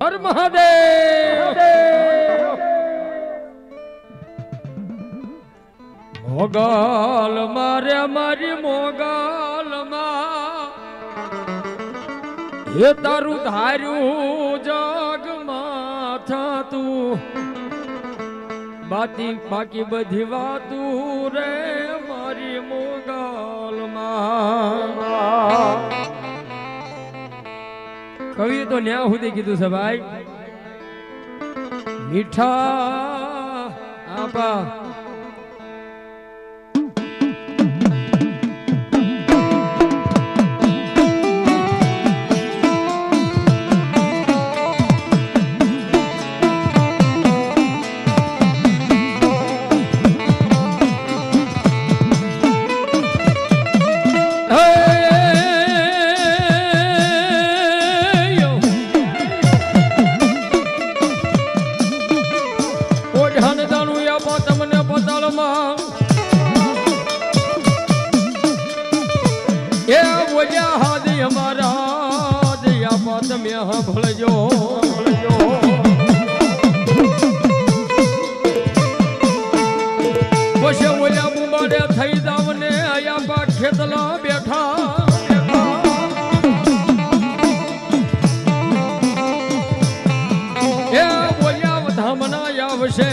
હર મહાદેવ મોગલ મારે મારી મોગલ માં એ તારું ધાર્યું જગ માથા તું બાકી બધી વાતું રે મારી મોગલ માં કવિ તો ન્યા સુધી કીધું છે ભાઈ મીઠા આપા તમે ભળજો પછી ઓલા બુમાડે થઈ જાવ ને આયા પા ખેતલા બેઠા એ બોલ્યા ધામના આવશે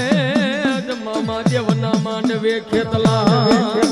મામા દેવના માંડવે ખેતલા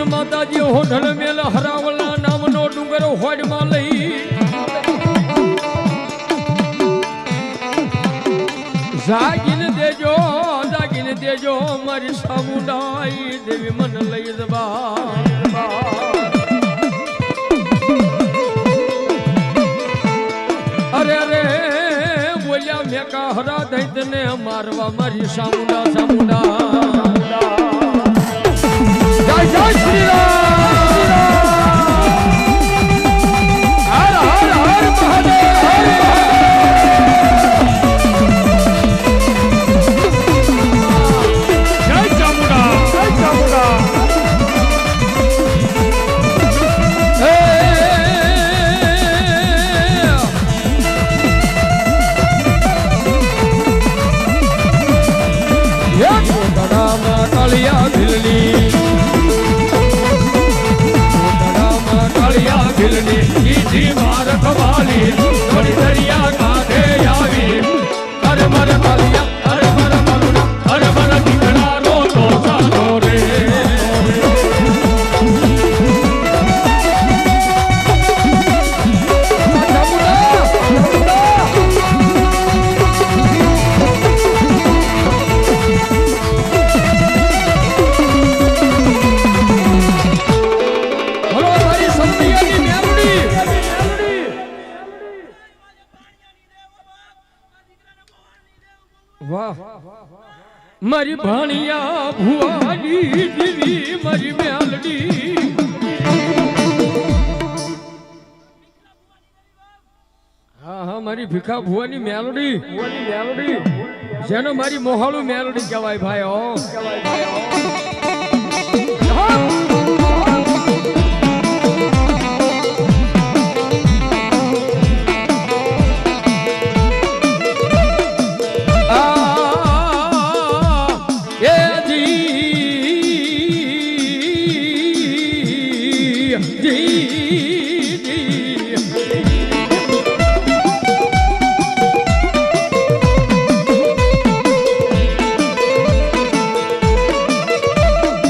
માતાજી હોઢલ મેલ હરાવલા નામનો ડુંગર હોડમાં લઈ જાગીને દેજો મારી સામુદાઈ દેવી મન લઈ જવા અરે બોલ્યા મેકા હરા દૈતને મારવા મારી સામુદા જય જય શ્રી રામ હર હર હર મહાદેવ જય ચામુંડા કાળિયા ભીલની ઈજી માર કવાલી થોડી દરિયા કાંઠે આવી અરે મર કાલિયા અરે મર મરુડા અરે મર દીકરા રો તો ચાલો રે મારી ભાણિયા ભુવાની દેવી મારી મેલડી હા મારી ભીખા ભુવાની મેલડી જેનો મારી મોહાળું મેલડી કહેવાય ભાઈ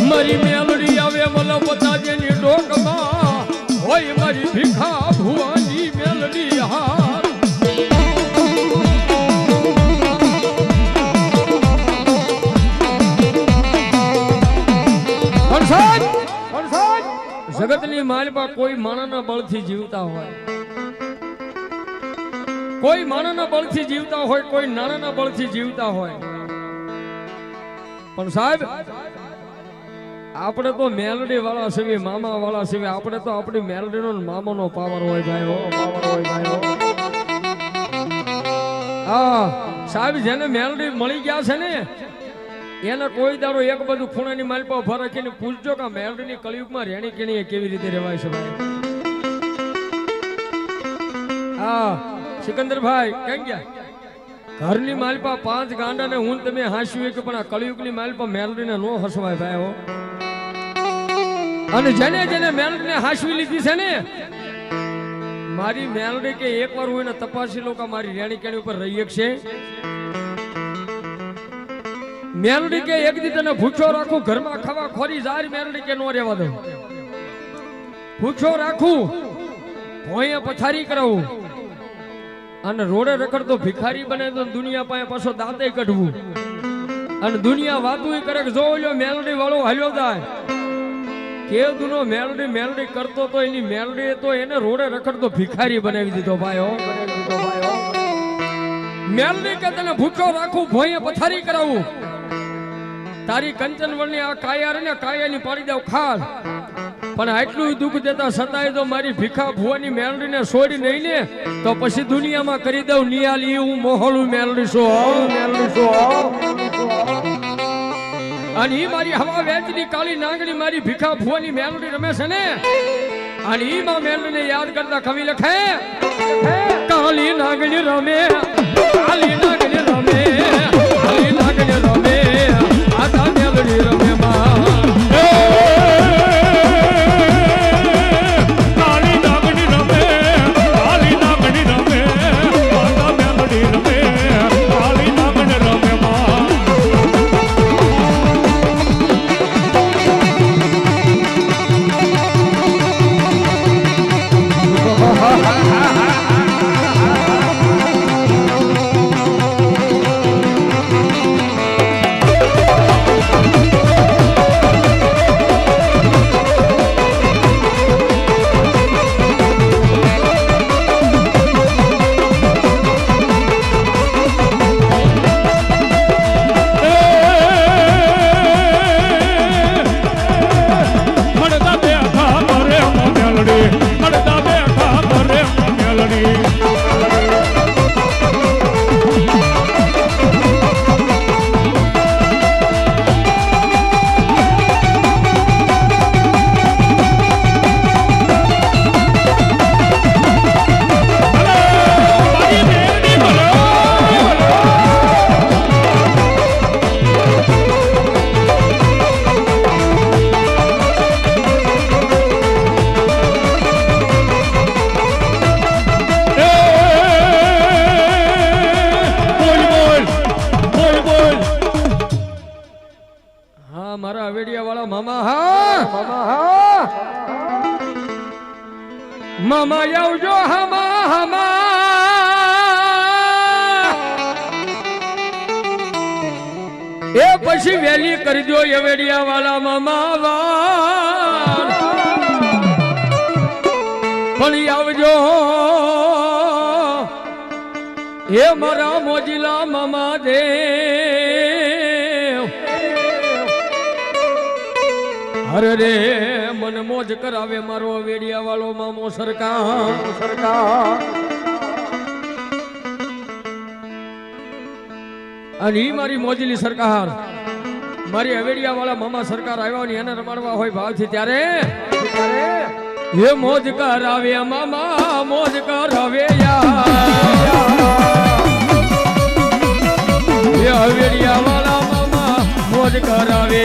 મારી મેલડી આવે મને બતાજે ની ડોકમાં ભીખા ભુવાની મેલડી હાર જગતની માલપા કોઈ માણસના બળથી જીવતા હોય, કોઈ માણસના બળથી જીવતા હોય, કોઈ નાણાના બળથી જીવતા હોય, પણ સાહેબ આપણે તો મેલડી વાળા છીએ, મામા વાળા છીએ. આપણે તો આપણી મેલડીનો મામાનો પાવર હોય ભાઈ, પાવર હોય ભાઈ. હા સાહેબ, જેને મેલડી મળી ગયા છે ને એને કોઈ દાડો એક બધું ખૂણાની માલપા ઉભા રાખીને પૂછજો કે મેલડીની કળિયુગમાં રેણી કેણી કેવી રીતે રહેવાય છે ભાઈ. હા સિકંદરભાઈ કેમ ગયા? ઘરની માલપા 5 ગાંડાને હું તમે હાંસ્યું કે પણ આ કળિયુગની માલપા મેલડીને નો હસવાય ભાઈ હો. અને જેને જેને મેલડીને હાંસવી લીધી છે ને, મારી મેલડી કે એકવાર હું એને તપાસી લો કે મારી રેણી કેણી ઉપર રહી છે. મેલડી કે એક દી તને ભૂખ્યો રાખું, ઘરમાં ખાવા ખોરી જારી, મેલડી કે નો રહેવા દઉં. ભૂખ્યો રાખું, ભોંયે પથારી કરાવું, અને રોડે રખડતો ભિખારી બને તો દુનિયા પાસે પાછો દાંતે કઢવું, અને દુનિયા વાતું કરે કે જો ઓલો મેલડી વાળો હાલ્યો જાય. કેદુનો મેલડી મેલડી કરતો તો એની મેલડી તો એને રોડે રખડતો ભિખારી બનાવી દીધો ભાઈઓ. મેલડી કે તને ભૂખ્યો રાખું, ભોંયે પથારી કરાવું, તારી કંચનવરની આ કાયા ને કાયાની પાડી દઉં ખાર. પણ આટલું દુઃખ દેતા છતાંય તો મારી ભીખા ભુવાની મેલડીને છોડી નહીં ને તો પછી દુનિયામાં કરી દઉં નિયાલી હું મોહલું મેલડી છો. અને ઈ મારી હવા વેચની કાળી નાંગણી મારી ભીખા ભુવાની મેલડી રમે છે ને, અને ઈ માં મેલડીને યાદ કરતા કવિ લખે કાળી નાંગણી રમે, કાળી નાંગણી રમે, કાળી નાંગણી રમે, આતા મેલડી રમે માં. મારા વેડિયા વાળા મામા. હા મામા, હા મામા આવજો. હમા હમા એ પછી વેલી કરી દો એ વેડિયા વાળા મામા વાર. પણ આવજો એ મારા મોજીલા મામા દે. અરે રે મને મોજ કરાવે મારો વેડિયા વાળો મામો સરકાર. અને ઈ મારી મોજલી સરકાર, મારી હવેડિયા વાળા મામા સરકાર આવ્યા ને એને રમાડવા હોય ભાવથી ત્યારે એ મોજ કરાવે મામા, મોજ કરાવે એ હવેડિયા વાળા મામા મોજ કરાવે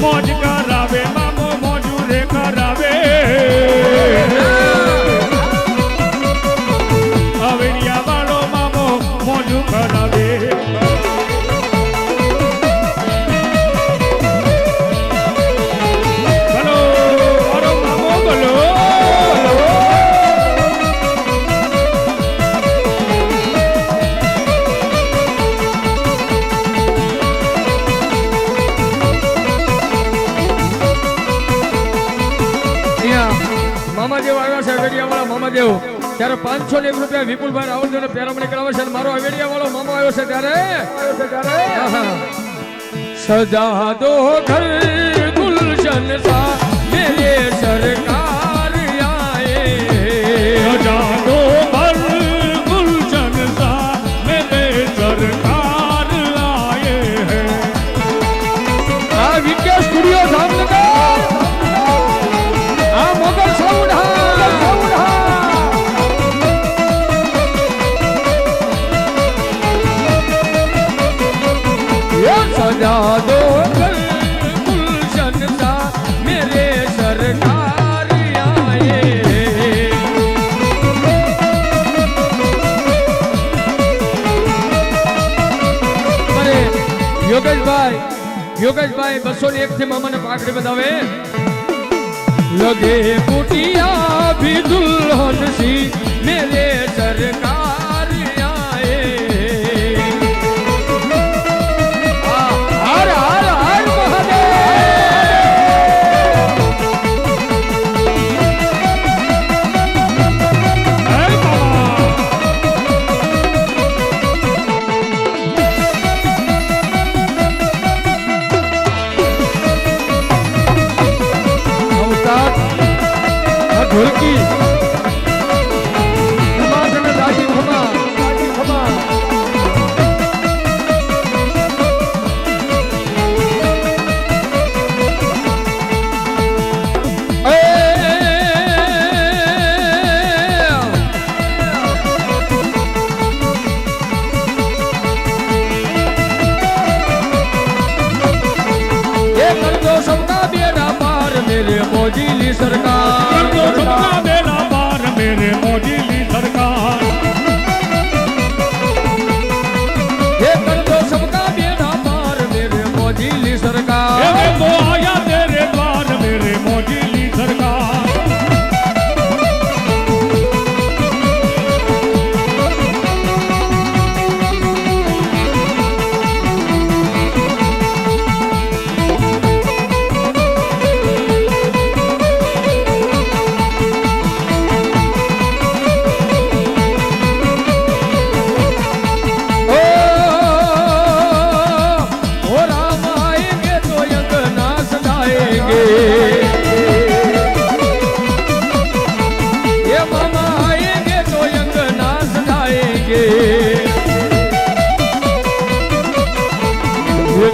મોજ કરાવે મામો, મોજુ રે કરાવે. હવેડિયા વાળો મામો મોજુ કરાવે. કરાવે બોલો મારો મામો બોલો મામાદેવ આવ્યા છે વેડિયાવાળા મામાદેવ ત્યારે 501 રૂપિયા વિપુલભાઈ રાવલજીને પેરામણી કરાવે છે અને મારો વેડિયાવાળો મામો આવ્યો છે ત્યારે સજા દો ઘર ગુલશન સા મેરે સરકાર આએ સજા દો ઘર ગુલશન સા મેરે સરકાર આए હૈ આ વિકેશ સ્ટુડિયો જામનગર આ મોગલ સાઉન્ડ सजा दो गुलशन सा मेरे सरकार आए अरे योगेशभाई 201 થી મામાને પાઘડી બતાવે लगे कुटिया भी दुल्हन सी मेरे सरकार आए हर हर हर ढोलकी दादी खमा ये कर दो सबका बेड़ा पार मेरे मोजीली सरकार सबका बेड़ा पार मेरे मोजीली सरकार ये कर दो सबका बेड़ा पार मेरे मोजीली सरकार ये वो आया तेरे द्वार मेरे मोजीली सरकार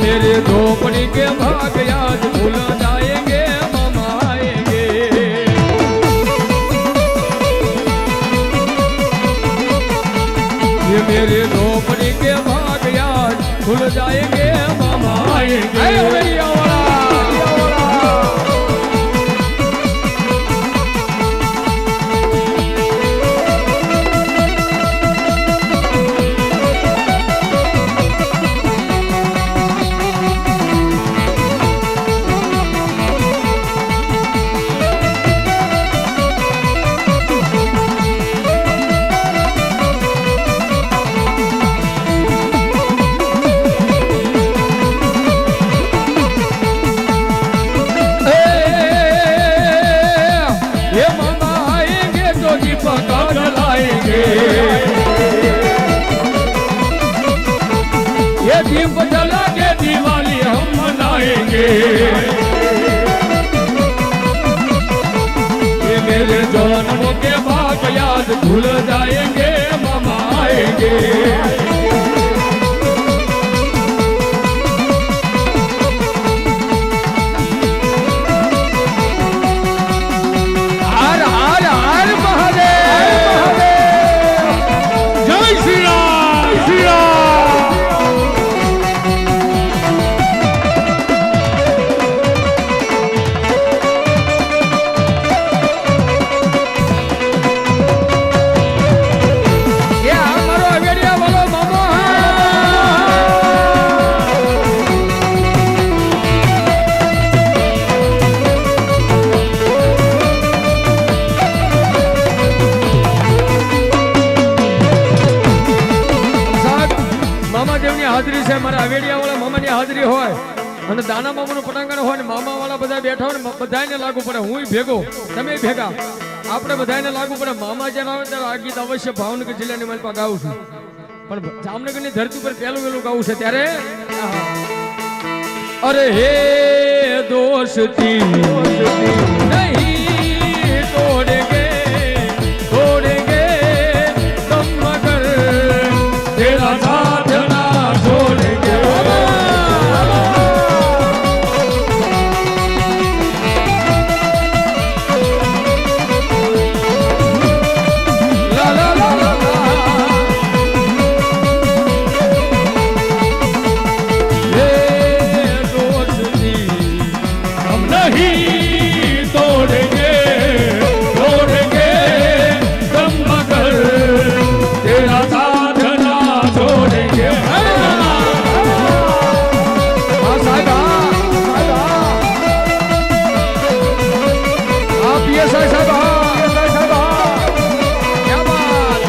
मेरे झोपड़ी के भाग आज भूल जाएंगे मामा आएंगे ये मेरे झोपड़ी के भाग आज भूल जाएंगे मामा आएंगे ये दीप जला के दिवाली हम मनाएंगे ये मेरे जन्मों के भाग याद भूल जाएंगे मामा आएंगे મામા દેવની હાજરી છે, મારા હવેડિયા વાળા મામાની હાજરી હોય અને દાના મામાનું પટાંગણ હોય ને મામા વાળા બધા બેઠા હોય ને બધાને લાગુ પડે, હું ભેગો તમે ભેગા, આપણે બધાને લાગુ પડે. મામા જ્યારે આવે ત્યારે આ ગીત અવશ્ય ભાવનગર જિલ્લાની માલપા ગાઉં છું, પણ જામનગરની ધરતી પર પહેલું ગાવું છે ત્યારે અરે હે દોસ્તી નહીં તોડેંગે તોડેંગે तुम मगर तेरा साथ ना छोड़ेंगे. ला ला ला ला ये दोस्ती हम नहीं तोड़ेंगे तोड़ेंगे तुम मगर तेरा साथ ना छोड़ेंगे. आप ये साहब क्या बात.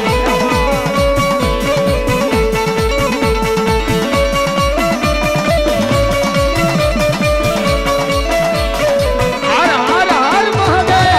हर हर हर महादेव.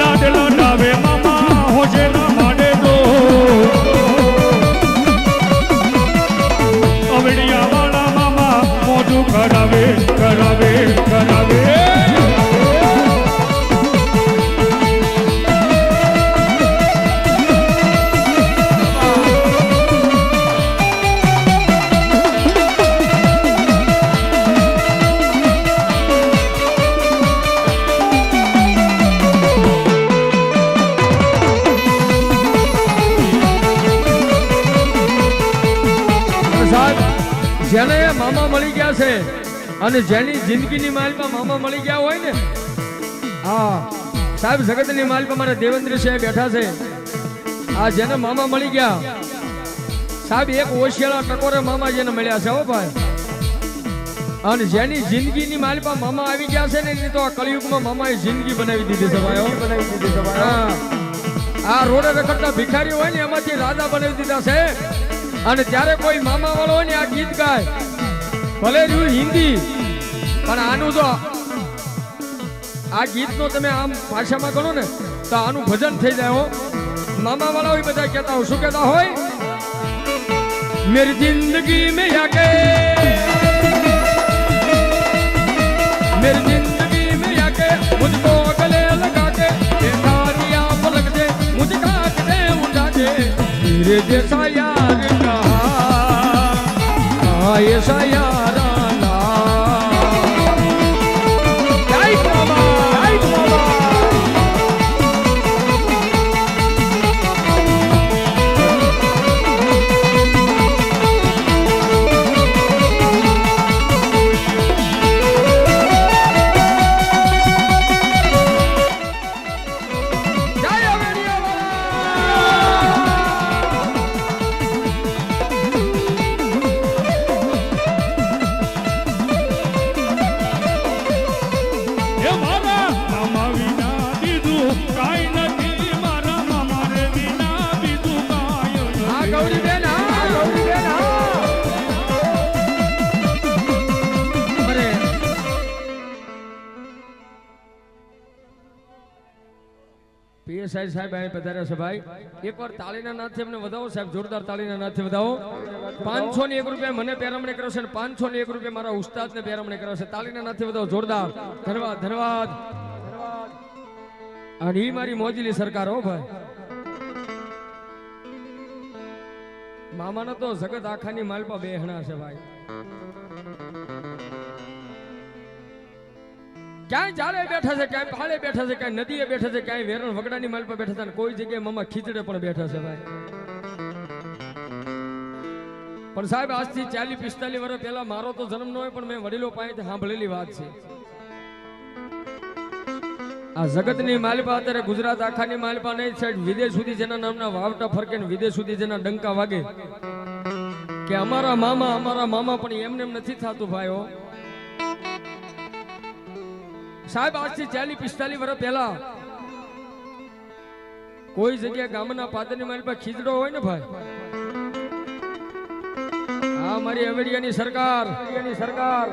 લાડલા નાવે મામા હોજે ના માડે તો અવડિયા વાળા મામા મોઢું કરાવે કરાવે કરાવે. સાહેબ જેને મામા મળી ગયા છે અને જેની જિંદગીની માલમાં મામા મળી ગયા હોય ને, હા સાહેબ જગતની માલમાં મારા દેવેન્દ્ર સાહેબ બેઠા છે. આ જેને મામા મળી ગયા સાહેબ એક ઓશિયાળા ટકોરે મામા જેને મળ્યા છે હો ભાઈ. અને જેની જિંદગીની માલમાં મામા આવી ગયા છે ને એની તો આ કળિયુગમાં મામાએ જિંદગી બનાવી દીધી છે ભાઈ, બનાવી દીધી છે ભાઈ. હા આ રોડે રખડતા ભિખારી હોય ને એમાંથી રાજા બનાવી દીધા છે. અને ત્યારે કોઈ મામા વાળો હોય ને આ ગીત ગાય ભલે રહ્યું હિન્દી, પણ આનું જો આ ગીતનો તમે આમ ભાષામાં ગણો ને તો આનું ભજન થઈ જાય હો. મામા વાળા હોય બધા કહેતા હોય, શું કહેતા હોય? મેરી જિંદગી મેં આકે मेरी जिंदगी में आके मुझको गले लगा के सारिया पलक दे मुझे काट दे उठा दे मेरे जैसा यार कहाँ ऐसा यार आना. राइट मामा, राइट मामा. એ મારા મામા વિના બીજું કાંઈ નથી, મારા મામા રે વિના બીજું કાંઈ નથી. હા ગૌરીબેન, હા ગૌરીબેન, હા. અરે પીએસઆઈ સાહેબ અહીં પધાર્યા છે ભાઈ. એકવાર તાળીના નાદથી અમને વધાવો સાહેબ, જોરદાર તાળીના નાદથી વધાવો. 501 રૂપિયા મને પેરામણી કર્યો છે અને 501 રૂપિયા મારા ઉસ્તાદને પેરામણી કર્યો છે. તાળીના નાદથી વધાવો જોરદાર. ધન્યવાદ, ધન્યવાદ. અને ઈ મારી મોજીલી સરકાર હો ભાઈ. મામાનો તો જગત આખાની માલપા બેહણા છે ભાઈ. ક્યાંય ઝાડે બેઠા છે, ક્યાંય પહાડે બેઠા છે, ક્યાંય નદીએ બેઠા છે, ક્યાંય વેરણ વગડાની માલ પર બેઠા છે, કોઈ જગ્યાએ મામા ખીચડે પણ બેઠા છે ભાઈ. પણ સાહેબ આજથી 40-45 વર્ષ પહેલા મારો તો જન્મ ન હોય, પણ મેં વડીલો પાસેથી સાંભળેલી વાત છે. આ જગતની માલિપા અત્યારે ગુજરાત આખાની માલિપા નહીં, સાહેબ વિદેશ સુધી જેના નામના વાવટા ફરકે ને વિદેશ સુધી જેના ડંકા વાગે કે અમારા મામા પણ એમને એમ નથી થતું ભાઈઓ. સાહેબ આજથી 40-45 વર્ષ પહેલા કોઈ જગ્યાએ ગામના પાદરની માલિપા ખીજડો હોય ને ભાઈ, આ મારી હવેડિયાની સરકાર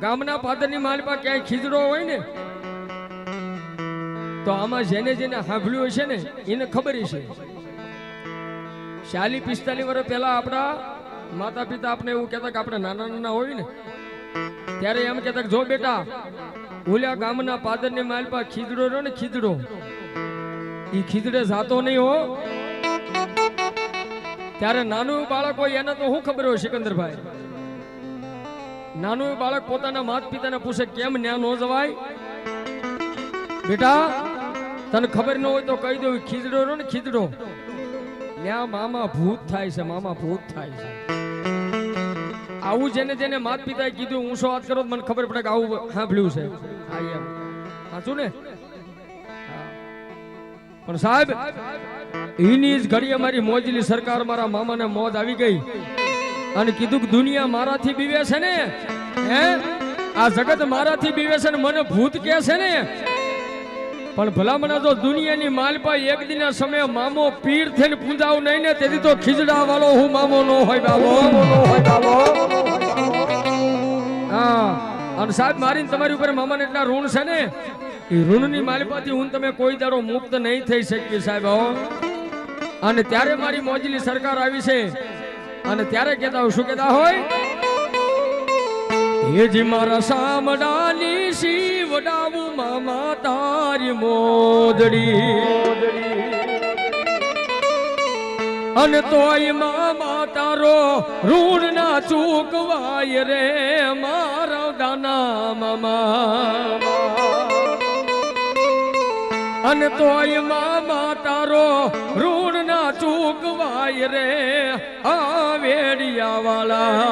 ગામના પાદરની માલિપા ક્યાંય ખીજડો હોય ને તો આમાં જેને સાંભળ્યું હશે ને એને ખબર હશે. 40-45 વર્ષ પહેલા આપણા માતા પિતા આપણે એવું કહેતા કે આપણે નાના હોય ને ત્યારે એમ કહેતા કે જો બેટા ઓલ્યા ગામના પાદરની માલિપા ખીજડો રહ્યો ને ખીજડો, ઈ ખીજડે જાતો નહીં હો. ત્યારે નાનું બાળક હોય એને તો શું ખબર હોય સિકંદરભાઈ, નાનું બાળક પોતાના માતા પિતાને પૂછે કેમ ન્યા ન જવાય બેટા, તને ખબર ન હોય તો કહી દઉં ખીજડો રહ્યો ને ખીજડો, ન્યા મામા ભૂત થાય છે, મામા ભૂત થાય છે. આવું જેને માતા પિતાએ કીધું, હું શું વાત કરો મને ખબર પડે કે આવું સાંભળ્યું છે. સાચું ને? પણ સાહેબ એની જ ઘડીએ મારી મોજલી સરકાર મારા મામાને મોજ આવી ગઈ અને કીધું કે દુનિયા મારાથી બીવે છે ને, હે આ જગત મારાથી બીવે છે ને મને ભૂત કહે છે ને, પણ ભલામણા જો દુનિયાની માલપા એક દિના સમય મામો પીર થઈને પૂજાવ નહીં ને તેથી તો ખીજડા વાળો હું મામો નો હોય બાબો. હા, અને સાહેબ મારી તમારી ઉપર મામાને એટલા ઋણ છે ને, એ ઋણની માલિપાથી હું તમે કોઈ દાડો મુક્ત નહીં થઈ શકીએ સાહેબ. અને ત્યારે મારી મોજલી સરકાર આવી છે અને ત્યારે કહેતા હોય, શું કહેતા હોય, હેજી મારા સામડાની શિવડાવું મામા તારી મોદડી, અને તોય મામા તારો ઋણ ના ચૂકવાય રે મારા દાના મામા, અને તોય મામા તારો ઋણ ના ચૂકવાય રે આ વેડિયા વાળા.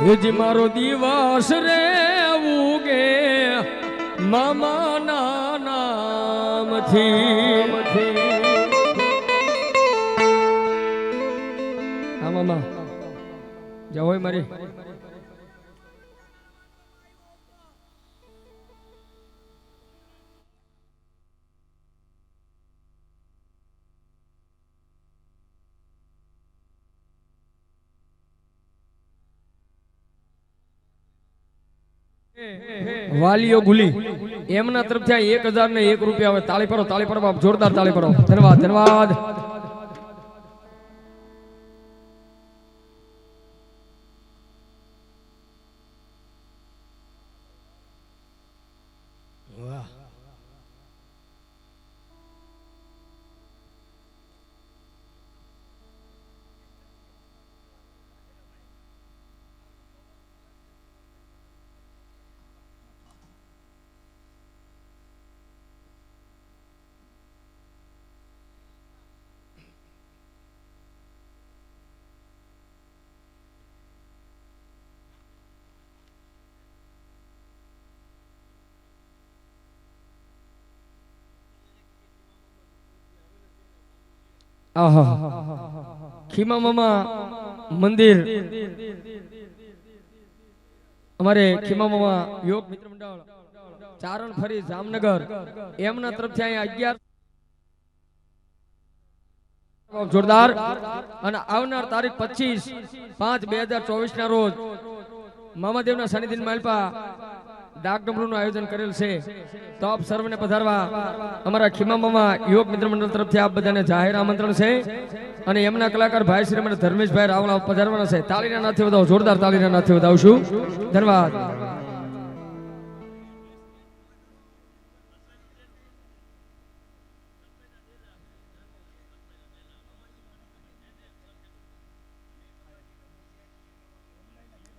હેજી મારો દિવસ રે ઉગે મામા ના નામથી. હા મામા જય હોય મારી. વાલીઓ ગુલી એમના તરફથી 1001 રૂપિયા આવે. તાળી પડો, તાળી પડો બાપ, જોરદાર તાળી પડો. ધન્યવાદ ધન્યવાદ. ખીમા મામા મંદિર અમારે ખીમા મામા યોગ મિત્ર મંડળ ચારણ ફરી જામનગર એમના તરફથી અહીંયા 11 જોરદાર. અને આવનાર તારીખ 25/5/2024 ના રોજ મામાદેવના સાનિધ્ય માલપા ડાક ડમરૂનું આયોજન કરેલ છે. તો આપ સર્વને પધારવા અમારા ખીમા મામા યુવક મિત્ર મંડળ તરફથી આપ બધાને જાહેર આમંત્રણ છે. અને એમના કલાકાર ભાઈ શ્રી મને ધર્મેશભાઈ રાવણા પધારવાના છે. તાળીના નાથે વધાવો, જોરદાર તાળીના નાથે વધાવશું. ધન્યવાદ.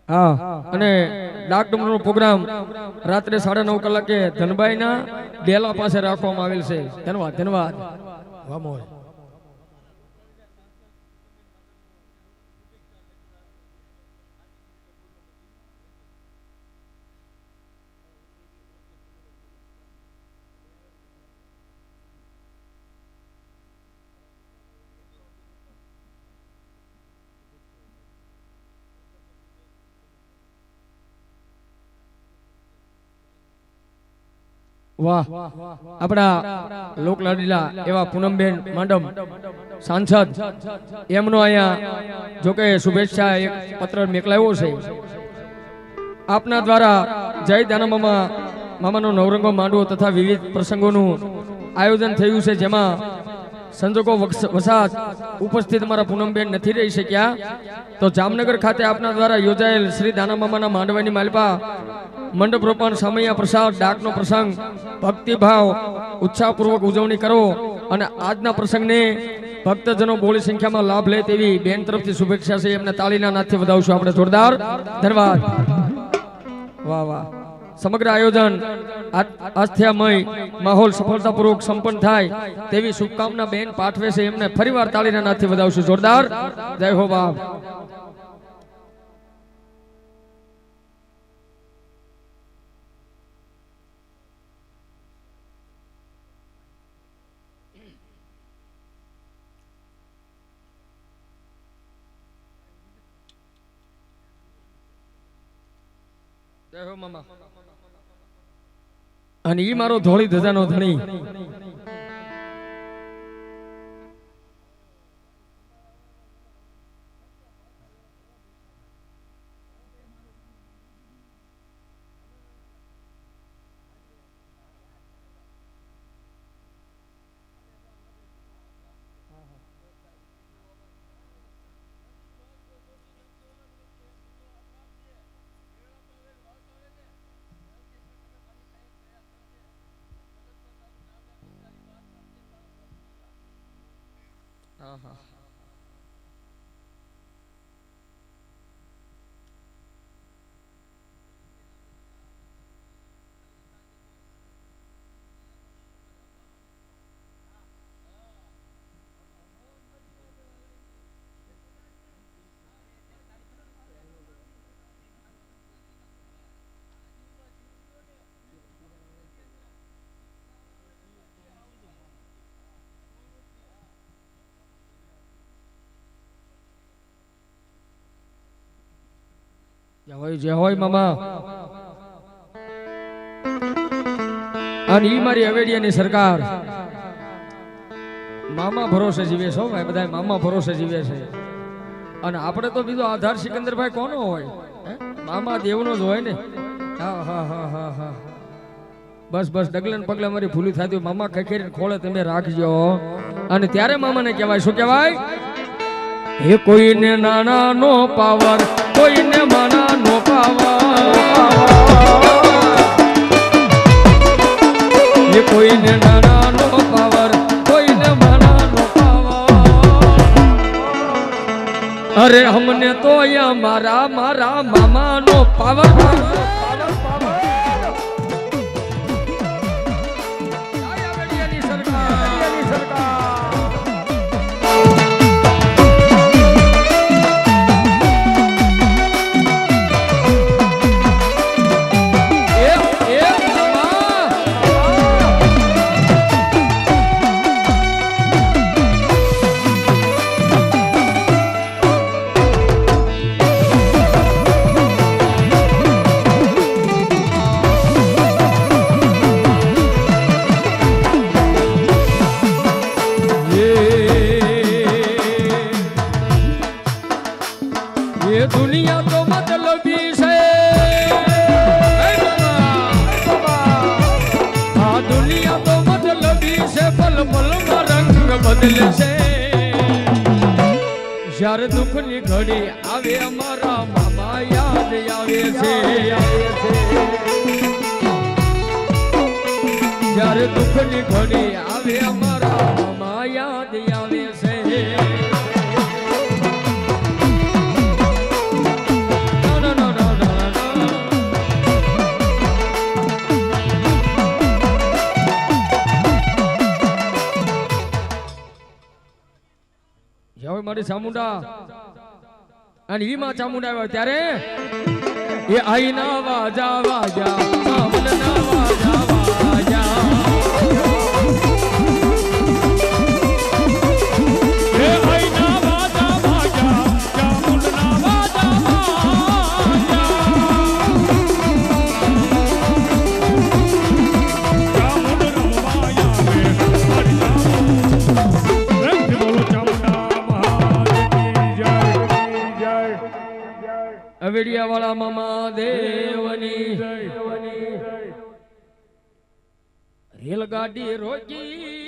હા, અને ડાક ડમરૂનો પ્રોગ્રામ રાત્રે 9:30 કલાકે ધનબાઈના ડેલા પાસે રાખવામાં આવેલ છે. ધન્યવાદ ધન્યવાદ. વાહ, આપણા લોકલાડીલા એવા પૂનમબેન માંડમ સાંસદ એમનો અહીંયા જોકે શુભેચ્છા એક પત્ર મોકલાવ્યો છે. આપના દ્વારા જય દાનમામા મામાનો નવરંગો માંડવો તથા વિવિધ પ્રસંગોનું આયોજન થયું છે, જેમાં સંજોગો વસાત ઉપસ્થિત અમારા પૂનમબેન નથી રહી શક્યા, તો જામનગર ખાતે આપના દ્વારા યોજાયેલ શ્રી દાનામામાના માંડવાની માલપા મંડપ રોપણ સમયા પ્રસાદ ડાકનો પ્રસંગ ભક્તિભાવ ઉત્સાહપૂર્વક ઉજવણી કરો અને આજના પ્રસંગને ભક્તજનો બહોળી સંખ્યામાં લાભ લે તેવી બેન તરફથી શુભેચ્છા છે. એમને તાળીના નાદથી વધાવશું આપણે જોરદાર. ધન્યવાદ. વાહ વાહ. સમગ્ર આયોજન આસ્થામય માહોલ સફળતાપૂર્વક સંપન્ન થાય તેવી શુભકામના બેન પાઠવે છે. એમને ફરીવાર તાળીના નાદથી વધાવશું જોરદાર. જય હો બાપ. જય હો મામા. અને ઈ મારો ધોળી ધજાનો ધણી જય હોય મામા. અને ઈ મારી હવેડીયાની સરકાર મામા ભરોસે જીવે છે ભાઈ, બધા મામા ભરોસે જીવે છે. અને આપણે તો બીજો આધાર સિકંદરભાઈ કોનો હોય? મામા દેવનો જ હોય ને. હા હા હા હા હા. બસ બસ ડગલે ને પગલે મારી ભૂલી થતી મામા ખખેરીને ખોળે તમે રાખજો. અને ત્યારે મામાને કહેવાય શું કહેવાય? હે કોઈને નાના નો પાવર, કોઈને માના નો પાવર, હે કોઈને નાના નો પાવર, કોઈને માના નો પાવર. અરે હમને તો અહીંયા મારા મારા મામા નો પાવર. દુનિયા તો મતલબી છે, આ દુનિયા તો મતલબી છે, પલ પલમાં રંગ બદલે છે. જ્યારે દુઃખની ઘડી આવે અમારા મામા યાદ આવે છે. જ્યારે દુઃખની ઘડી આવે અમારા મામા યાદ આવે છે. મારી ચામુંડા અને ઈ માં ચામુંડા આવ્યા ત્યારે એ આઈ ના વાજા વાજા ચામુંડ ના વાજા વાજા એ આઈ ના વાજા વાજા ચામુંડ ના વાજા વાજા અવેડિયા વાળા મામા દેવની રેલગાડી રોકી